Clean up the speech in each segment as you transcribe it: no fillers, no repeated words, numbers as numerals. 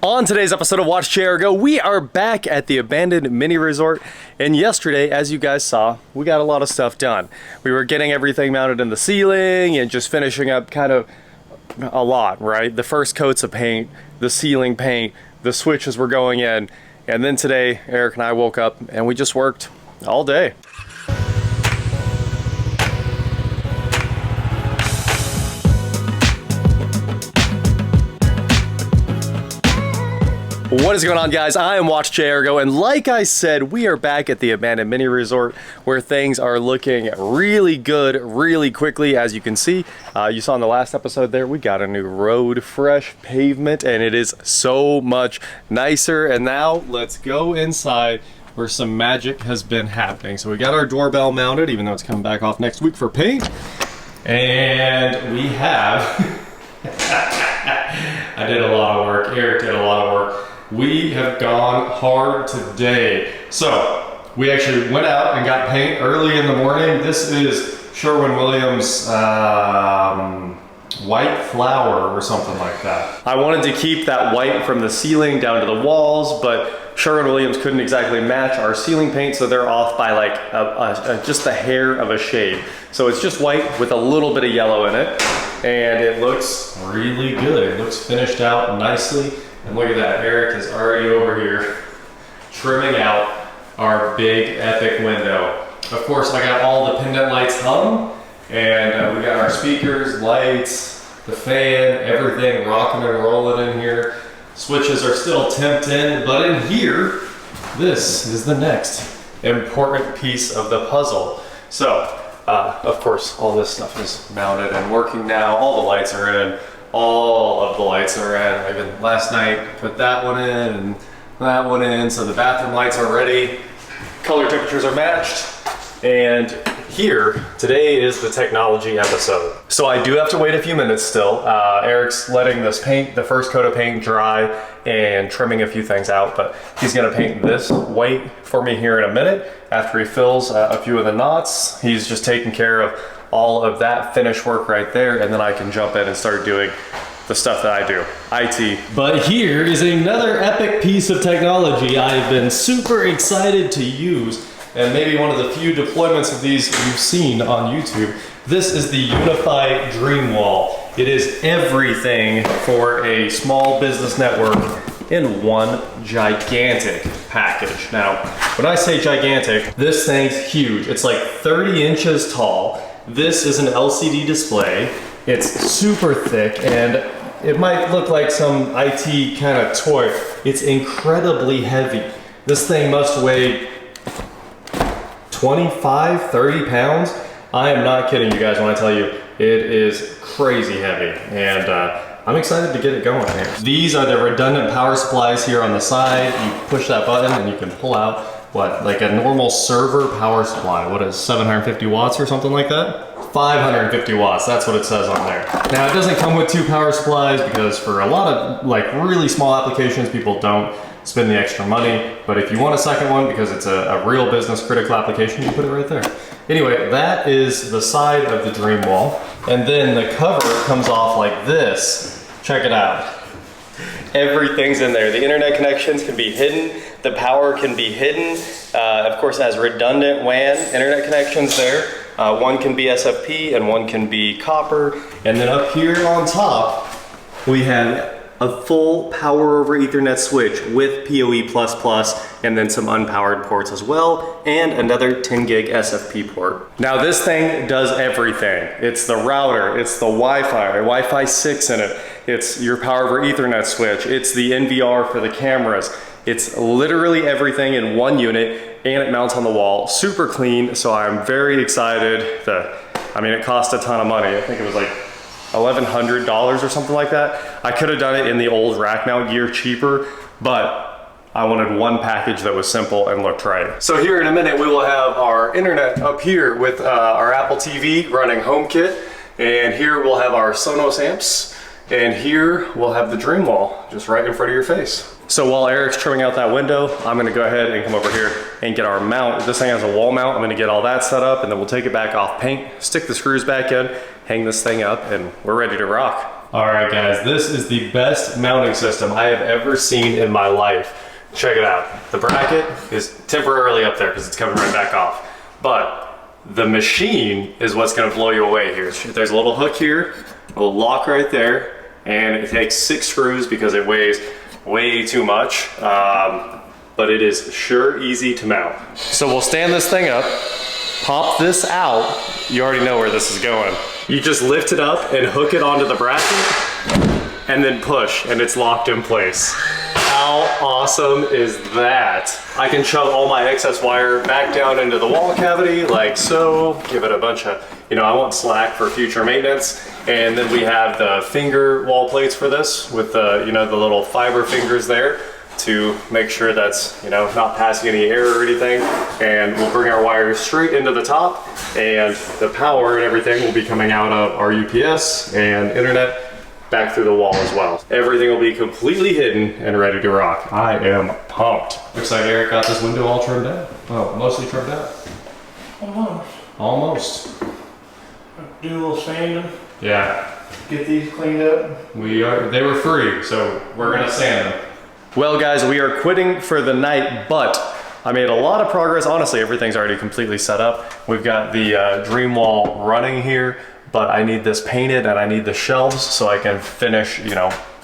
On today's episode of WatchJRGo, we are back at the abandoned mini resort, and yesterday, as you guys saw, we got a lot of stuff done. We were getting everything mounted in the ceiling and just finishing up kind of a lot, right? The first coats of paint, the ceiling paint, the switches were going in, and then today, Eric and I woke up and we just worked all day. What is going on, guys? I am WatchJRGo, and like I said, we are back at the abandoned mini resort where things are looking really good really quickly. As you can see, you saw in the last episode there, we got a new road fresh pavement and it is so much nicer. And now let's go inside where some magic has been happening. So we got our doorbell mounted, even though it's coming back off next week for paint. And we have, I did a lot of work, Eric did a lot of work. We have gone hard today. So we actually went out and got paint early in the morning. This is Sherwin-Williams white flower or something like that. I wanted to keep that white from the ceiling down to the walls, but Sherwin-Williams couldn't exactly match our ceiling paint, so they're off by like just a hair of a shade. So it's just white with a little bit of yellow in it, and it looks really good. It looks finished out nicely. And look at that, Eric is already over here trimming out our big epic window. Of course, I got all the pendant lights hung, and we got our speakers, lights, the fan, everything rocking and rolling in here. Switches are still temped in, but in here, this is the next important piece of the puzzle. So, of course, all this stuff is mounted and working now. All the lights are in. All of the lights are in. Even last night, put that one in and that one in. So the bathroom lights are ready. Color temperatures are matched. And here, today is the technology episode. So I do have to wait a few minutes still. Eric's letting this paint, the first coat of paint, dry and trimming a few things out, but he's gonna paint this white for me here in a minute. After he fills a few of the knots, he's just taking care of all of that finish work right there, and then I can jump in and start doing the stuff that I do, IT. But here is another epic piece of technology I've been super excited to use, and maybe one of the few deployments of these you've seen on YouTube. This is the Unified Dream Wall. It is everything for a small business network in one gigantic package. Now, when I say gigantic, this thing's huge. It's like 30 inches tall. This is an LCD display. It's super thick, and it might look like some IT kind of toy. It's incredibly heavy. This thing must weigh 25, 30 pounds. I am not kidding you guys when I tell you it is crazy heavy, and I'm excited to get it going here. These are the redundant power supplies here on the side. You push that button and you can pull out what, like a normal server power supply. What is 750 watts or something like that? 550 watts, that's what it says on there. Now it doesn't come with two power supplies because for a lot of like really small applications, people don't spend the extra money. But if you want a second one because it's a real business critical application, you put it right there. Anyway, that is the side of the Dream Wall. And then the cover comes off like this. Check it out. Everything's in there. The internet connections can be hidden. The power can be hidden. Of course, it has redundant WAN internet connections there. One can be SFP and one can be copper. And then up here on top, we have a full power over Ethernet switch with PoE++ and then some unpowered ports as well, and another 10 gig SFP port. Now this thing does everything. It's the router, it's the Wi-Fi 6 in it, it's your power over Ethernet switch, it's the NVR for the cameras. It's literally everything in one unit, and it mounts on the wall. Super clean, so I'm very excited. I mean, it cost a ton of money. I think it was like $1,100 or something like that. I could have done it in the old rack mount gear cheaper, but I wanted one package that was simple and looked right. So here in a minute, we will have our internet up here with our Apple TV running HomeKit, and here we'll have our Sonos amps, and here we'll have the Dream Wall just right in front of your face. So while Eric's trimming out that window, I'm gonna go ahead and come over here and get our mount. This thing has a wall mount. I'm gonna get all that set up, and then we'll take it back off paint, stick the screws back in, hang this thing up, and we're ready to rock. All right, guys, this is the best mounting system I have ever seen in my life. Check it out. The bracket is temporarily up there because it's coming right back off. But the machine is what's gonna blow you away here. There's a little hook here, a little lock right there, and it takes 6 screws because it weighs way too much. But it is sure easy to mount. So we'll stand this thing up, pop this out. You already know where this is going. You just lift it up and hook it onto the bracket and then push and it's locked in place. How awesome is that? I can shove all my excess wire back down into the wall cavity like so, give it a bunch of, I want slack for future maintenance. And then we have the finger wall plates for this with the, the little fiber fingers there to make sure that's, not passing any air or anything. And we'll bring our wires straight into the top and the power and everything will be coming out of our UPS and internet back through the wall as well. Everything will be completely hidden and ready to rock. I am pumped. Looks like Eric got this window all trimmed out. Well, mostly trimmed out. Almost. Do a little sanding. Yeah. Get these cleaned up. They were free, so we're gonna sand them. Well guys, we are quitting for the night, but I made a lot of progress. Honestly, everything's already completely set up. We've got the dream wall running here, but I need this painted and I need the shelves so I can finish,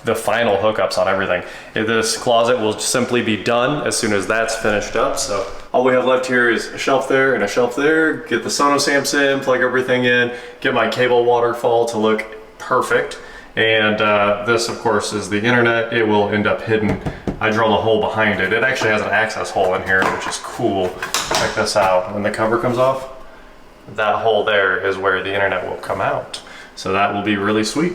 the final hookups on everything. This closet will simply be done as soon as that's finished up. So all we have left here is a shelf there and a shelf there. Get the sonos amps in, plug everything in, get my cable waterfall to look perfect. And this, of course, is the internet. It will end up hidden. I drilled a hole behind it. It actually has an access hole in here, which is cool. Check this out. When the cover comes off, that hole there is where the internet will come out. So that will be really sweet.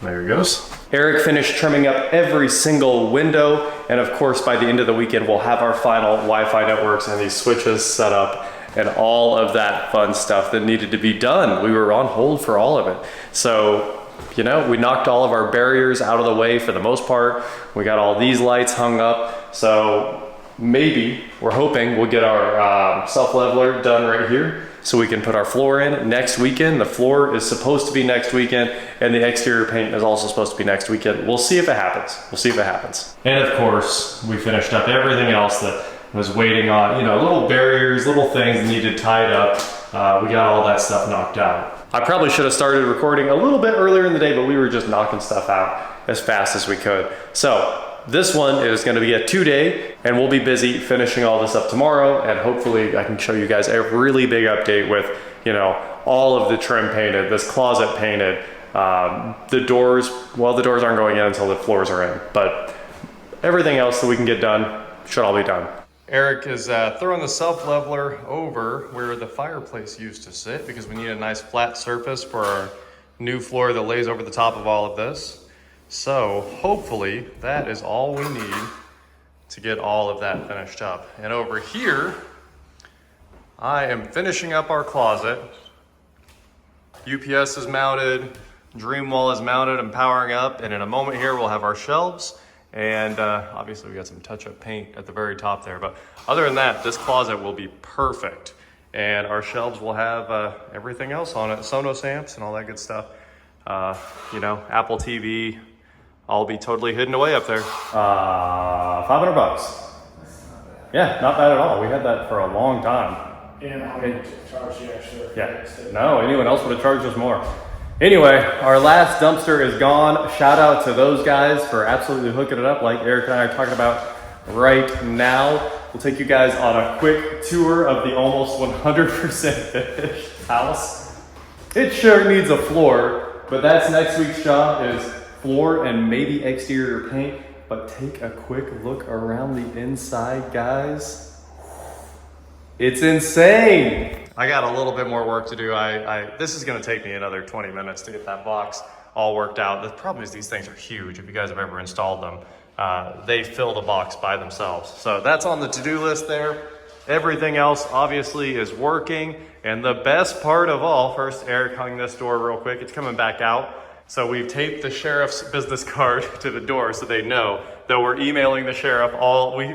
There he goes. Eric finished trimming up every single window. And of course, by the end of the weekend, we'll have our final Wi-Fi networks and these switches set up and all of that fun stuff that needed to be done. We were on hold for all of it. So, we knocked all of our barriers out of the way for the most part. We got all these lights hung up. So maybe, we're hoping we'll get our self-leveler done right here so we can put our floor in next weekend. The floor is supposed to be next weekend and the exterior paint is also supposed to be next weekend. We'll see if it happens. We'll see if it happens. And of course, we finished up everything else that was waiting on, little barriers, little things needed tied up. We got all that stuff knocked out. I probably should have started recording a little bit earlier in the day, but we were just knocking stuff out as fast as we could. So this one is gonna be a 2-day and we'll be busy finishing all this up tomorrow. And hopefully I can show you guys a really big update with, all of the trim painted, this closet painted, the doors, well, the doors aren't going in until the floors are in, but everything else that we can get done should all be done. Eric is throwing the self-leveler over where the fireplace used to sit because we need a nice flat surface for our new floor that lays over the top of all of this. So hopefully that is all we need to get all of that finished up. And over here, I am finishing up our closet. UPS is mounted, dream wall is mounted and powering up. And in a moment here, we'll have our shelves. And obviously we got some touch-up paint at the very top there, but other than that, this closet will be perfect. And our shelves will have everything else on it, Sonos amps and all that good stuff. Apple TV, all be totally hidden away up there. $500. Yeah, not bad at all. We had that for a long time. And how much charge you extra? Yeah, no, anyone else would have charged us more. Anyway, our last dumpster is gone. Shout out to those guys for absolutely hooking it up like Eric and I are talking about right now. We'll take you guys on a quick tour of the almost 100% finished house. It sure needs a floor, but that's next week's job is floor and maybe exterior paint. But take a quick look around the inside, guys. It's insane. I got a little bit more work to do. This is gonna take me another 20 minutes to get that box all worked out. The problem is these things are huge. If you guys have ever installed them, they fill the box by themselves. So that's on the to-do list there. Everything else obviously is working. And the best part of all, first Eric hung this door real quick. It's coming back out. So we've taped the sheriff's business card to the door so they know that we're emailing the sheriff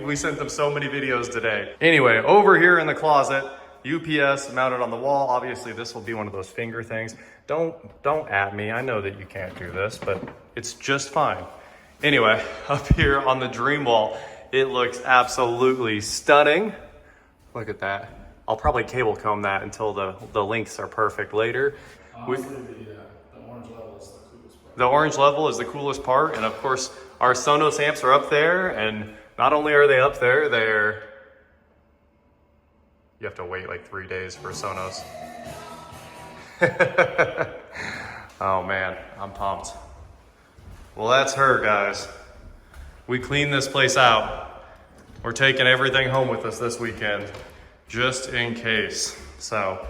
we sent them so many videos today. Anyway, over here in the closet, UPS mounted on the wall. Obviously this will be one of those finger things. Don't at me. I know that you can't do this, but it's just fine. Anyway, up here on the dream wall, it looks absolutely stunning. Look at that. I'll probably cable comb that until the links are perfect later. Honestly, the orange level is the coolest part. The orange level is the coolest part, and of course, our Sonos amps are up there, and not only are they up there, you have to wait like 3 days for Sonos. Oh man, I'm pumped. Well, that's her, guys. We cleaned this place out. We're taking everything home with us this weekend, just in case. So,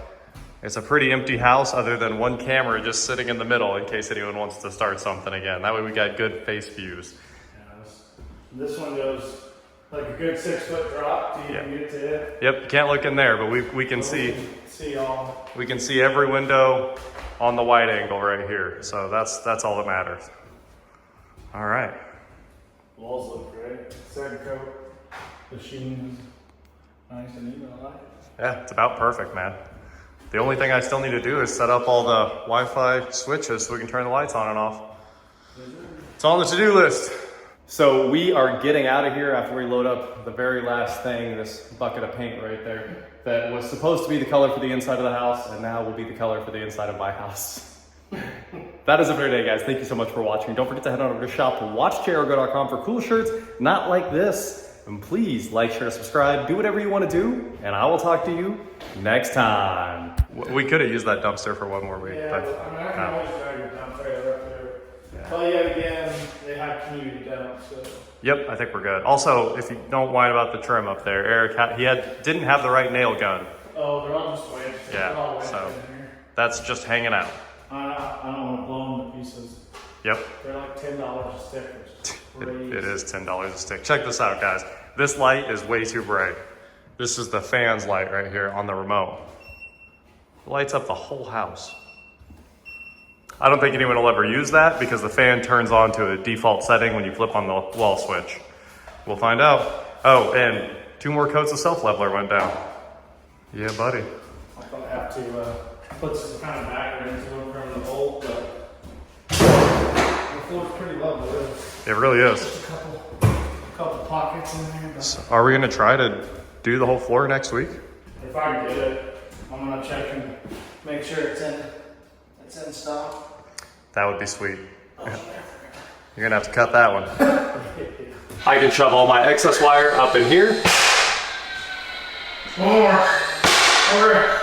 it's a pretty empty house other than one camera just sitting in the middle in case anyone wants to start something again. That way we got good face views. Yeah, this one goes like a good 6 foot drop. You can get to it. Yep, you can't look in there, but we can see all. We can see every window on the wide angle right here. So that's all that matters. All right. Walls look great. Second coat. The sheen is nice and even. I like it. Yeah, it's about perfect, man. The only thing I still need to do is set up all the Wi-Fi switches so we can turn the lights on and off. It's on the to-do list. So we are getting out of here after we load up the very last thing, this bucket of paint right there, that was supposed to be the color for the inside of the house and now will be the color for the inside of my house. That is it for today, guys. Thank you so much for watching. Don't forget to head on over to shop WatchJRGo.com for cool shirts, not like this. And please like, share, subscribe, do whatever you want to do, and I will talk to you next time. We could have used that dumpster for one more week. Yeah, but I mean, I can always drag your dump trailer up there. Yeah. Tell you again, they have community dumps, so. Yep, I think we're good. Also, if you don't whine about the trim up there, Eric, didn't have the right nail gun. Oh, they're all just wedged. They're all Yeah, wedged so in here. that's just hanging out. I don't want to blow them to pieces. Yep, They're like $10 a stick. it is $10 a stick. Check this out, guys. This light is way too bright. This is the fan's light right here on the remote. It lights up the whole house. I don't think anyone will ever use that because the fan turns on to a default setting when you flip on the wall switch. We'll find out. Oh, and 2 more coats of self-leveler went down. Yeah, buddy. I'll probably have to put some kind of backer into them from the bolt, but the floor's pretty level. There's It really is. just a couple pockets in there. But So are we gonna try to do the whole floor next week? if I can get it, I'm gonna check and make sure it's in stock. That would be sweet. You're gonna have to cut that one. I can shove all my excess wire up in here. More. Over.